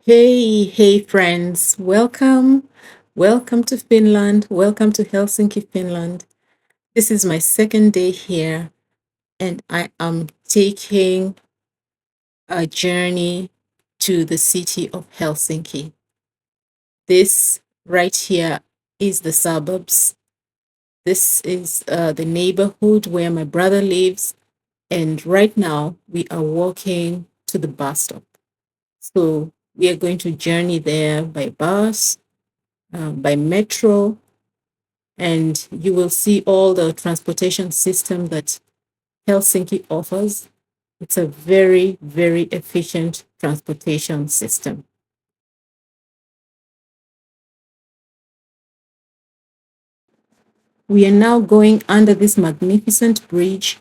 Hey, friends. Welcome. Welcome to Finland. Welcome to Helsinki, Finland. This is my second day here, and I am taking a journey to the city of Helsinki. This right here is the suburbs. This is the neighborhood where my brother lives, and right now we are walking to the bus stop. So we are going to journey there by bus, by metro, and you will see all the transportation system that Helsinki offers. It's a very, very efficient transportation system. We are now going under this magnificent bridge,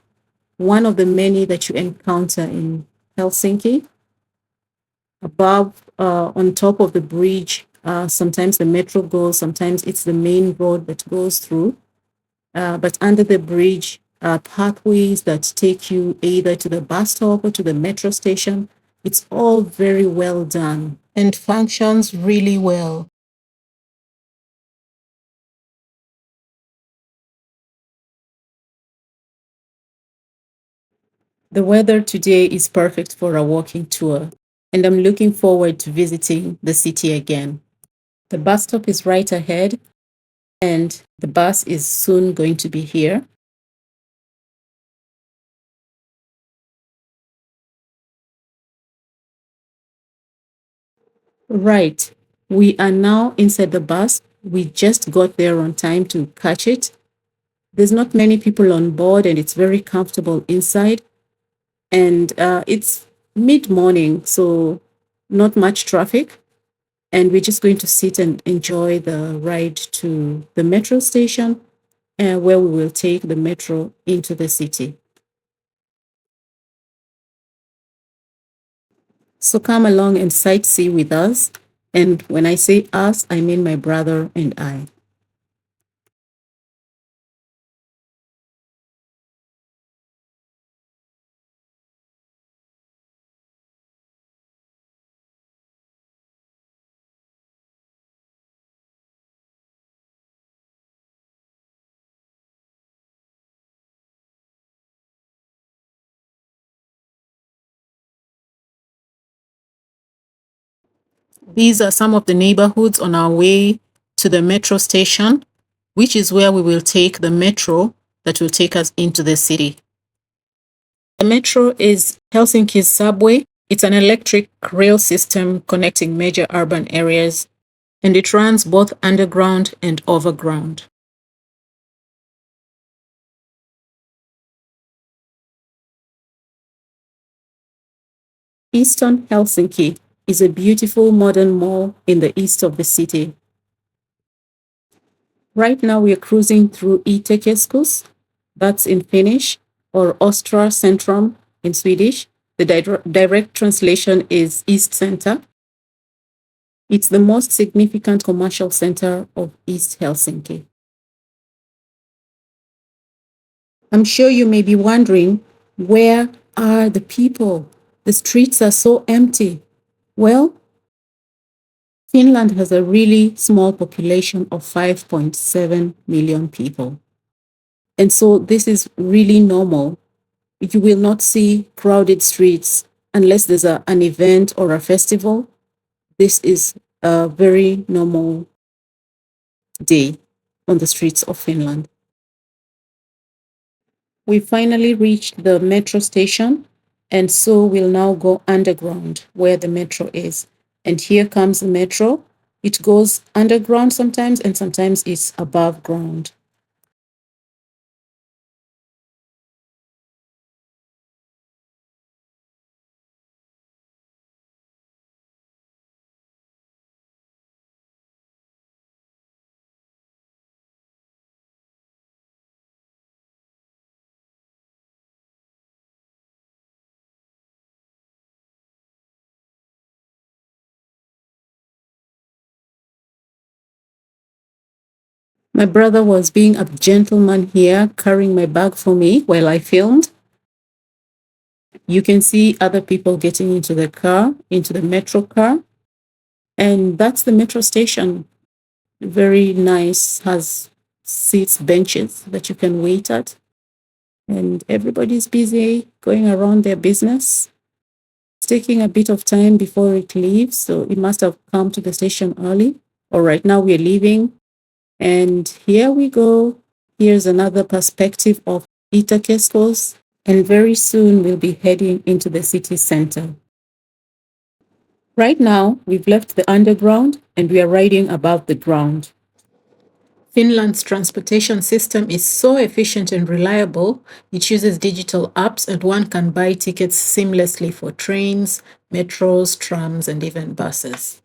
one of the many that you encounter in Helsinki. Above, on top of the bridge, sometimes the metro goes, sometimes it's the main road that goes through. But under the bridge are pathways that take you either to the bus stop or to the metro station. It's all very well done and functions really well. The weather today is perfect for a walking tour, and I'm looking forward to visiting the city again. The bus stop is right ahead, and the bus is soon going to be here. Right. We are now inside the bus. We just got there on time to catch it. There's not many people on board, and it's very comfortable inside. And it's mid morning, so not much traffic. And we're just going to sit and enjoy the ride to the metro station, where we will take the metro into the city. So come along and sightsee with us. And when I say us, I mean my brother and I. These are some of the neighborhoods on our way to the metro station, which is where we will take the metro that will take us into the city. The metro is Helsinki's subway. It's an electric rail system connecting major urban areas, and it runs both underground and overground. Eastern Helsinki is a beautiful modern mall in the east of the city. Right now, we are cruising through Itekeskus, that's in Finnish, or Ostra Centrum in Swedish. The direct translation is East Center. It's the most significant commercial center of East Helsinki. I'm sure you may be wondering, where are the people? The streets are so empty. Well, Finland has a really small population of 5.7 million people. And so this is really normal. You will not see crowded streets unless there's an event or a festival. This is a very normal day on the streets of Finland. We finally reached the metro station, and so we'll now go underground where the metro is. And here comes the metro. It goes underground sometimes, and sometimes it's above ground. My brother was being a gentleman here, carrying my bag for me while I filmed. You can see other people getting into the car, into the metro car. And that's the metro station. Very nice, has seats, benches that you can wait at. And everybody's busy going around their business. It's taking a bit of time before it leaves, so it must have come to the station early. All right, now we're leaving. And here we go. Here's another perspective of Itakeskos. And very soon we'll be heading into the city center. Right now, we've left the underground and we are riding above the ground. Finland's transportation system is so efficient and reliable. It uses digital apps and one can buy tickets seamlessly for trains, metros, trams, and even buses.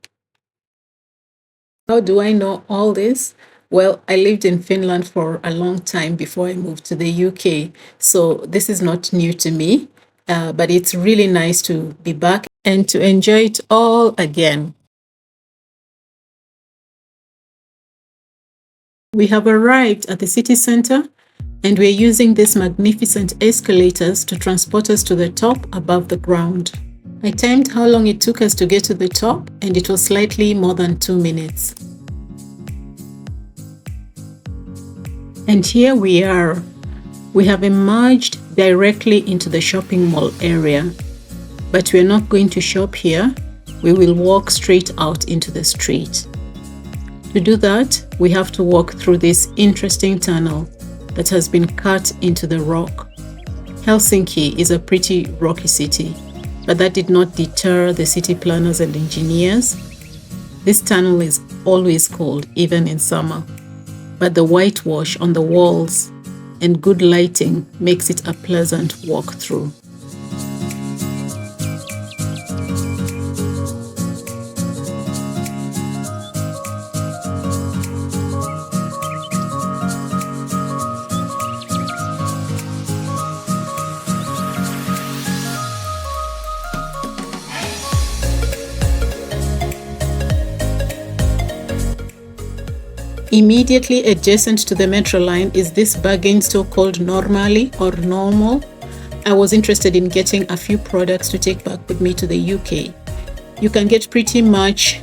How do I know all this? Well, I lived in Finland for a long time before I moved to the UK, so this is not new to me, but it's really nice to be back and to enjoy it all again. We have arrived at the city center and we're using these magnificent escalators to transport us to the top above the ground. I timed how long it took us to get to the top and it was slightly more than 2 minutes. And here we are. We have emerged directly into the shopping mall area. But we're not going to shop here. We will walk straight out into the street. To do that, we have to walk through this interesting tunnel that has been cut into the rock. Helsinki is a pretty rocky city, but that did not deter the city planners and engineers. This tunnel is always cold, even in summer, but the whitewash on the walls and good lighting makes it a pleasant walk through. Immediately adjacent to the metro line is this bargain store called Normali or Normal. I was interested in getting a few products to take back with me to the UK. You can get pretty much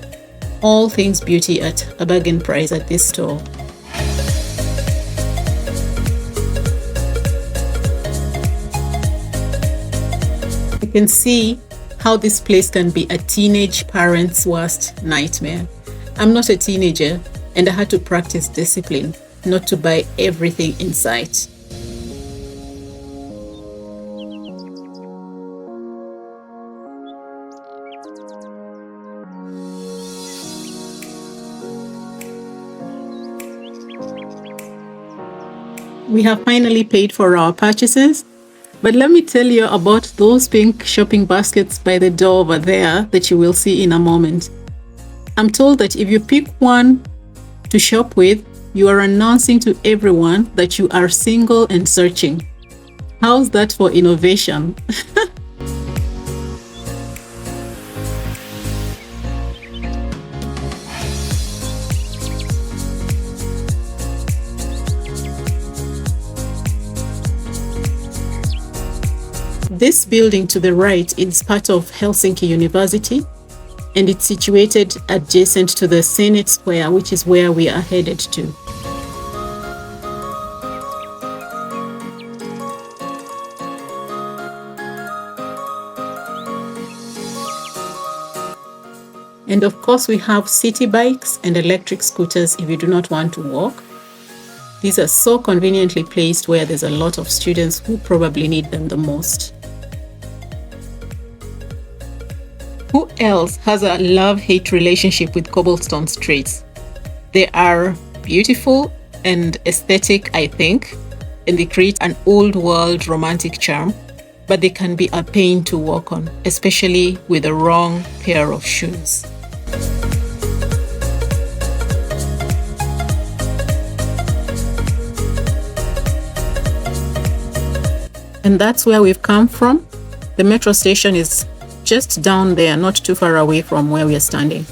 all things beauty at a bargain price at this store. You can see how this place can be a teenage parent's worst nightmare. I'm not a teenager, and I had to practice discipline not to buy everything in sight. We have finally paid for our purchases, but let me tell you about those pink shopping baskets by the door over there that you will see in a moment. I'm told that if you pick one to shop with, you are announcing to everyone that you are single and searching. How's that for innovation? This building to the right is part of Helsinki University, and it's situated adjacent to the Scenic Square, which is where we are headed to. And of course, we have city bikes and electric scooters if you do not want to walk. These are so conveniently placed where there's a lot of students who probably need them the most. Who else has a love-hate relationship with cobblestone streets? They are beautiful and aesthetic, I think, and they create an old world romantic charm, but they can be a pain to walk on, especially with the wrong pair of shoes. And that's where we've come from. The metro station is just down there, not too far away from where we are standing.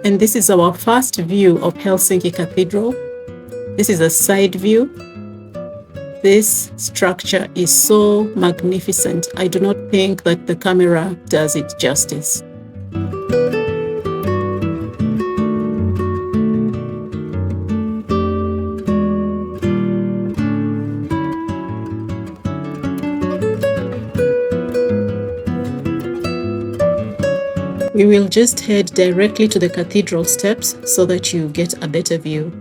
And this is our first view of Helsinki Cathedral. This is a side view. This structure is so magnificent. I do not think that the camera does it justice. We will just head directly to the cathedral steps so that you get a better view.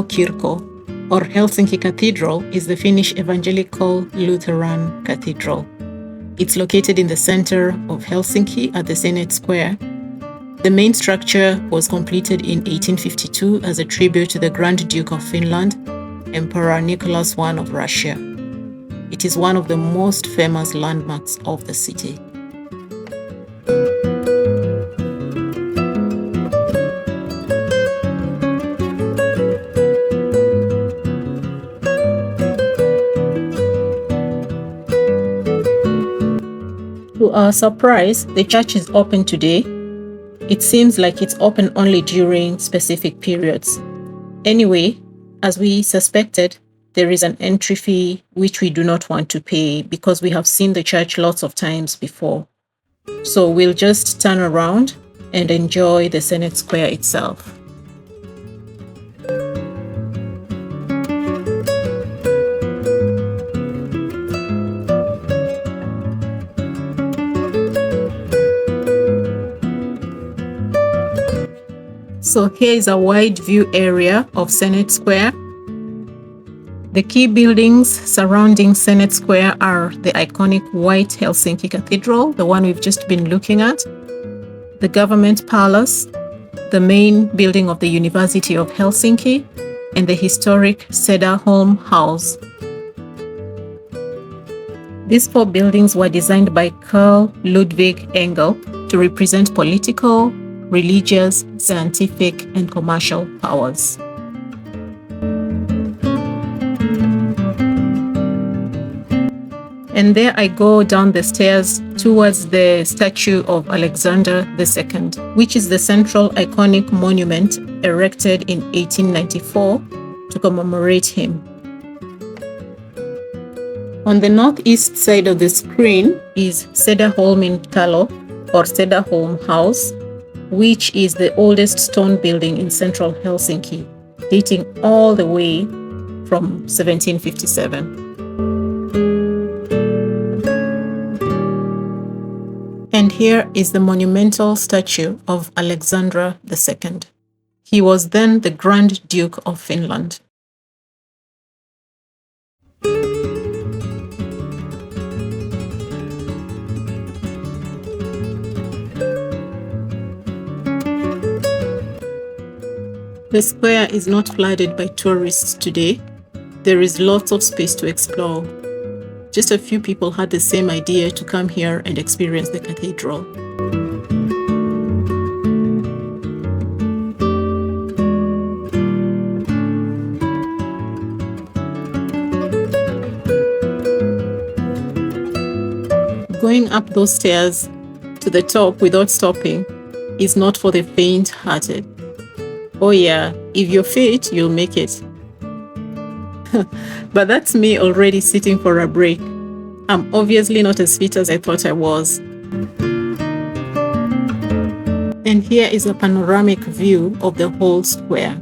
Kirko, or Helsinki Cathedral, is the Finnish evangelical Lutheran cathedral. It's located in the center of Helsinki at the Senate Square. The main structure was completed in 1852 as a tribute to the Grand Duke of Finland, Emperor Nicholas I of Russia. It is one of the most famous landmarks of the city. To our surprise, the church is open today. It seems like it's open only during specific periods. Anyway, as we suspected, there is an entry fee which we do not want to pay because we have seen the church lots of times before. So we'll just turn around and enjoy the Senate Square itself. So here is a wide view area of Senate Square. The key buildings surrounding Senate Square are the iconic white Helsinki Cathedral, the one we've just been looking at, the Government Palace, the main building of the University of Helsinki, and the historic Söderholm House. These four buildings were designed by Carl Ludwig Engel to represent political, religious, scientific, and commercial powers. And there I go down the stairs towards the statue of Alexander II, which is the central iconic monument erected in 1894 to commemorate him. On the northeast side of the screen is Söderholmin Talo, or Söderholm House, which is the oldest stone building in central Helsinki, dating all the way from 1757. And here is the monumental statue of Alexander II. He was then the Grand Duke of Finland. The square is not flooded by tourists today. There is lots of space to explore. Just a few people had the same idea to come here and experience the cathedral. Going up those stairs to the top without stopping is not for the faint-hearted. Oh yeah, if you're fit, you'll make it. But that's me already sitting for a break. I'm obviously not as fit as I thought I was. And here is a panoramic view of the whole square.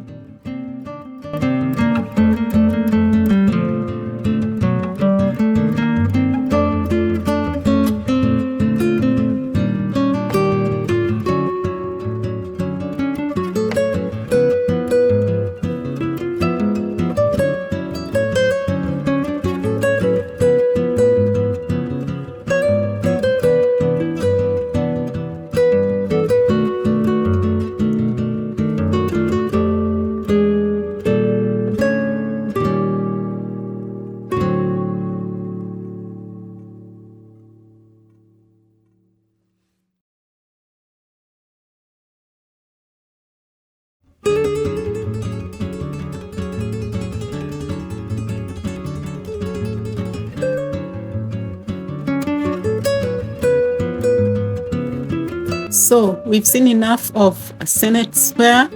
So we've seen enough of Senate Square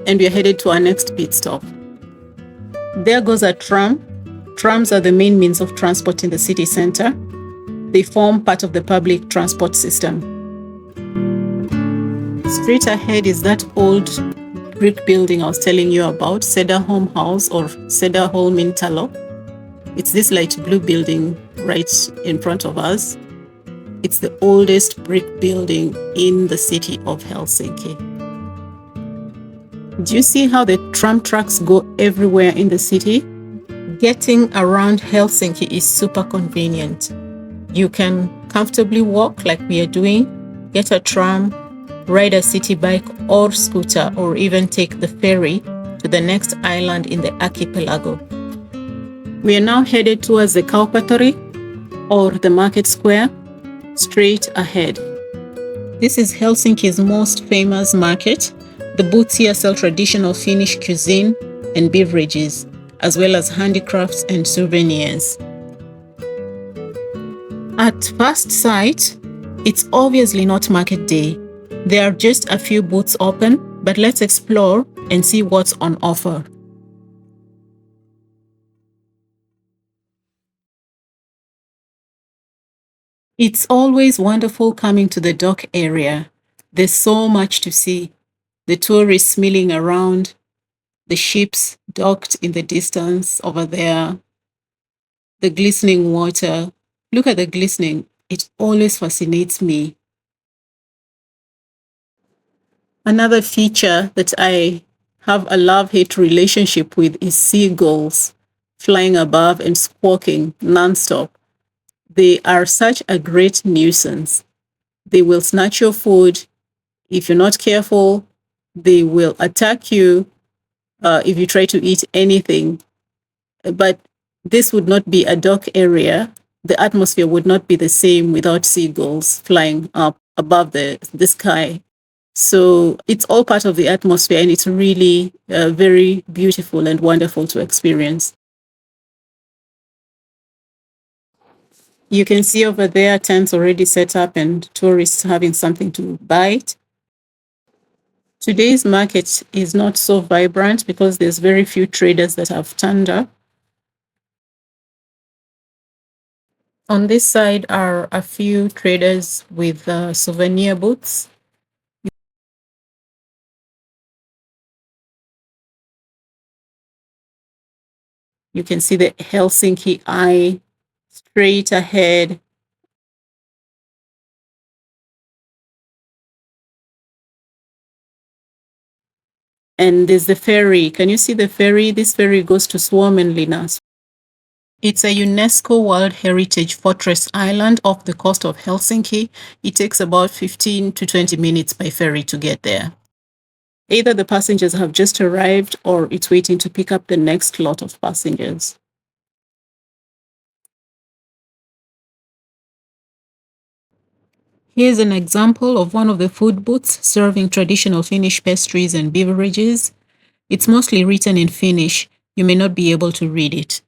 and we're headed to our next pit stop. There goes a tram. Trams are the main means of transport in the city center. They form part of the public transport system. Straight ahead is that old brick building I was telling you about, Cederholm House or Cederholm Interlock. It's this light blue building right in front of us. It's the oldest brick building in the city of Helsinki. Do you see how the tram tracks go everywhere in the city? Getting around Helsinki is super convenient. You can comfortably walk like we are doing, get a tram, ride a city bike or scooter, or even take the ferry to the next island in the archipelago. We are now headed towards the Kauppatori or the market square, straight ahead. This is Helsinki's most famous market. The booths here sell traditional Finnish cuisine and beverages, as well as handicrafts and souvenirs. At first sight, it's obviously not market day. There are just a few booths open, but let's explore and see what's on offer. It's always wonderful coming to the dock area. There's so much to see. The tourists milling around, the ships docked in the distance over there, the glistening water. Look at the glistening. It always fascinates me. Another feature that I have a love-hate relationship with is seagulls flying above and squawking nonstop. They are such a great nuisance. They will snatch your food. If you're not careful, they will attack you if you try to eat anything. But this would not be a dock area. The atmosphere would not be the same without seagulls flying up above the sky. So it's all part of the atmosphere, and it's really very beautiful and wonderful to experience. You can see over there tents already set up and tourists having something to bite. Today's market is not so vibrant because there's very few traders that have turned up. On this side are a few traders with souvenir booths. You can see the Helsinki Eye straight ahead. And there's the ferry. Can you see the ferry? This ferry goes to Suomenlinna. It's a UNESCO World Heritage Fortress Island off the coast of Helsinki. It takes about 15 to 20 minutes by ferry to get there. Either the passengers have just arrived or it's waiting to pick up the next lot of passengers. Here's an example of one of the food booths serving traditional Finnish pastries and beverages. It's mostly written in Finnish. You may not be able to read it.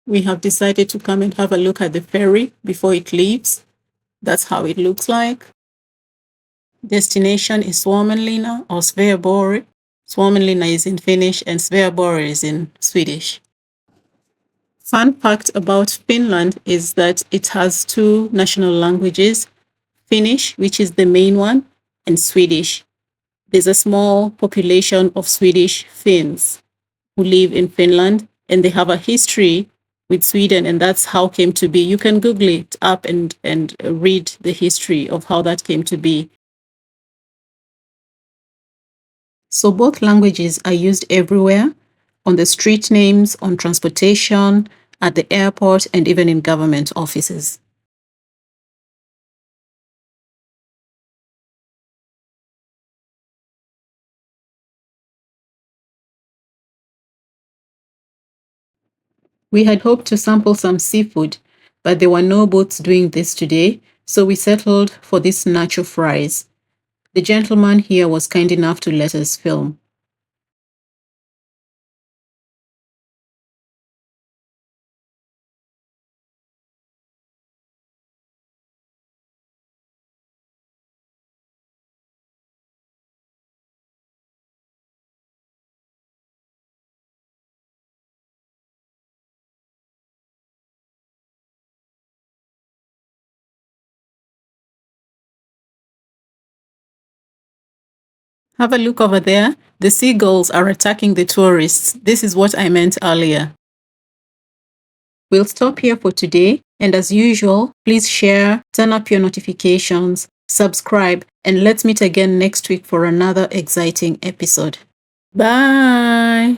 We have decided to come and have a look at the ferry before it leaves. That's how it looks like. Destination is Suomenlinna or Sveaborg. Suomenlinna is in Finnish and Sveaborg is in Swedish. Fun fact about Finland is that it has two national languages, Finnish, which is the main one, and Swedish. There's a small population of Swedish Finns who live in Finland, and they have a history with Sweden, and that's how it came to be. You can Google it up and read the history of how that came to be. So both languages are used everywhere, on the street names, on transportation, at the airport, and even in government offices. We had hoped to sample some seafood, but there were no boats doing this today, so we settled for these nacho fries. The gentleman here was kind enough to let us film. Have a look over there. The seagulls are attacking the tourists. This is what I meant earlier. We'll stop here for today. And as usual, please share, turn up your notifications, subscribe, and let's meet again next week for another exciting episode. Bye!